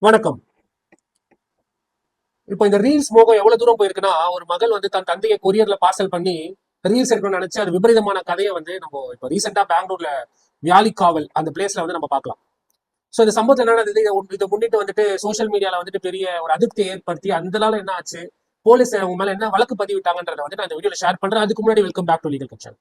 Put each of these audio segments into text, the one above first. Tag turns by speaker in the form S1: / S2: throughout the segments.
S1: வணக்கம். இப்போ இந்த ரீல்ஸ் மோகம் எவ்வளவு தூரம் போயிருக்குன்னா, ஒரு மகள் வந்து தன் தந்தையை கொரியர்ல பார்சல் பண்ணி ரீல்ஸ் எடுக்கணும்னு நினைச்சு அது விபரீதமான கதையை வந்து நம்ம இப்போ ரீசெண்டா பெங்களூர்ல வியாலிக்காவல் அந்த பிளேஸ்ல வந்து நம்ம பார்க்கலாம். ஸோ இந்த சம்பவத்தில் என்ன நடந்தது, இதை முன்னிட்டு வந்துட்டு சோஷியல் மீடியால வந்துட்டு பெரிய ஒரு அதிருப்தியை ஏற்படுத்தி அதனால என்ன ஆச்சு, போலீஸ் அவங்க மேல என்ன வழக்கு பதிவிட்டாங்கன்றத வந்து நான் இந்த வீடியோல ஷேர் பண்றேன். அதுக்கு முன்னாடி வெல்கம் பேக் டு லீகல் கட்சன்.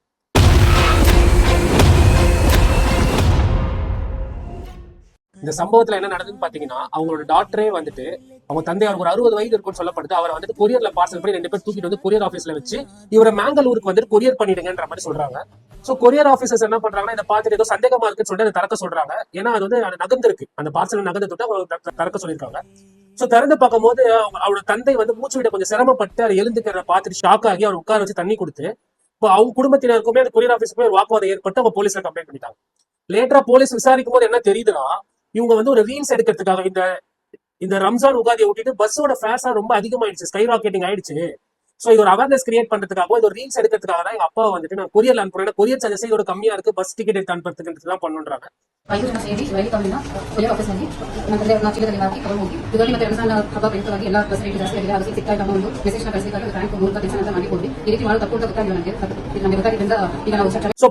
S1: இந்த சம்பவத்துல என்ன நடந்ததுன்னு பாத்தீங்கன்னா, அவங்களோட டாக்டரே வந்துட்டு அவங்க தந்தை அவருக்கு ஒரு 60 வயது இருக்குன்னு சொல்லப்படுது. அவரை வந்துட்டு கொரியர்ல பார்சல் பண்ணி 2 பேர் தூக்கிட்டு வந்து கொரியர் ஆஃபீஸ்ல வச்சு இவரை மேங்களூருக்கு வந்துட்டு கொரியர் பண்ணிடுங்கன்ற மாதிரி சொல்றாங்க. சோ கொரியர் ஆபீசர்ஸ் என்ன பண்றாங்கன்னா, இதை பார்த்துட்டு ஏதோ சந்தேகமா இருக்குன்னு சொல்லிட்டு அதை திறக்க சொல்றாங்க. ஏன்னா அது வந்து நகர்ந்து இருக்கு, அந்த பார்சல் நகர்ந்து தொட்டு அவங்க திறக்க சொல்லியிருக்காங்க. சோ திறந்து பார்க்கும்போது அவரோட தந்தை வந்து மூச்சு விட கொஞ்சம் சிரமப்பட்டு அதை எழுந்துக்கிறத பார்த்துட்டு ஷாக் ஆகி அவர் உட்கார வச்சு தண்ணி கொடுத்து, இப்போ அவங்க குடும்பத்தினருக்குமே அந்த கொரியர் ஆஃபீஸுக்கு போய் ஒரு வாக்குவாதம் ஏற்பட்டு அவங்க போலீஸ்ல கம்ப்ளைண்ட் பண்ணிட்டாங்க. லேட்டரா போலீஸ் விசாரிக்கும் போது என்ன தெரியுதுன்னா, இவங்க வந்து ஒரு ரீல்ஸ் எடுக்கிறதுக்காக இந்த இந்த ரம்ஜான் உகாதியை விட்டுட்டு பஸ்ஸோட ஃபேர்ஸா ரொம்ப அதிகமாயிடுச்சு, ஸ்கை ராக்கெட்டிங் ஆயிடுச்சு. சோ இது ஒரு அவேர்னஸ் கிரியேட் பண்றதுக்காக இது ஒரு ரீல்ஸ் எடுக்கிறதுக்காக தான் எங்க அப்பா வந்துட்டு நான் கொரியர்ல அனுப்புறேன், கொரியர் சார்ஜஸ் இதோட கம்மியா இருக்கு, பஸ் டிக்கெட் எடுத்து அனுப்புறதுக்கு தான் பண்ணுன்றாங்க.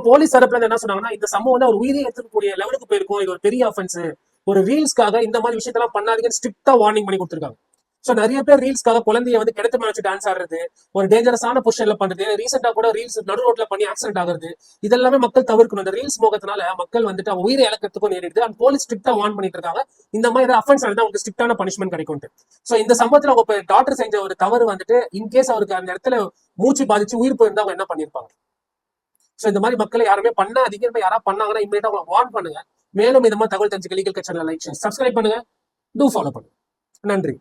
S1: போலீஸ் தரப்புல என்ன சொன்னாங்கன்னா, இந்த சம்பவம் வந்து ஒரு உயிரை எடுத்துக்கூடிய லெவலுக்கு போயிருக்கும், இது ஒரு பெரிய ஆஃபென்ஸ், ஒரு ரீல்ஸ்க்காக இந்த மாதிரி விஷயத்தெல்லாம் பண்ணாதீங்கன்னு ஸ்ட்ரிக்டா வார்னிங் பண்ணி கொடுத்துருக்காங்க. சோ நிறைய பேர் ரீல்ஸ்க்காக குழந்தைய வந்து கிணத்து மேல வச்சு டான்ஸ் ஆடுறது, ஒரு டேஞ்சரஸான பொசிஷன்ல பண்றது, ரீசெண்டா கூட ரீல்ஸ் நடு ரோட்ல பண்ணி ஆக்சிடென்ட் ஆகுறது, இதெல்லாமே மக்கள் தவிர்க்கணும். இந்த ரீல்ஸ் மோகத்தினால மக்கள் வந்துட்டு அவங்க உயிரை இழக்கிறதுக்கும் நேரிடுது. அந்த போலீஸ் ஸ்ட்ரிக்டா வார்ன் பண்ணிட்டு இருக்காங்க, இந்த மாதிரி ஏதாவது அஃபென்ஸ் ஆனது அவங்களுக்கு ஸ்ட்ரிக்டான பனிஷ்மெண்ட் கிடைக்கும். சோ இந்த சம்பவத்துல அவங்க டாக்டர் செஞ்ச ஒரு தவறு வந்துட்டு இன்கேஸ் அவருக்கு அந்த இடத்துல மூச்சு பாதிச்சு உயிர் போயிருந்தா அவங்க என்ன பண்ணிருப்பாங்க. சோ இந்த மாதிரி மக்களை யாருமே பண்ணாதீங்க, யாராவது பண்ணாங்கன்னா இமீடியட்டா அவங்க வார்ன் பண்ணுங்க. மேலும் இந்த மாதிரி தகவல் தெரிஞ்சுக்க லீகல் கட்சன்ல லைக் சப்ஸ்கிரைப் பண்ணுங்க, டூ ஃபாலோ பண்ணுங்க. நன்றி.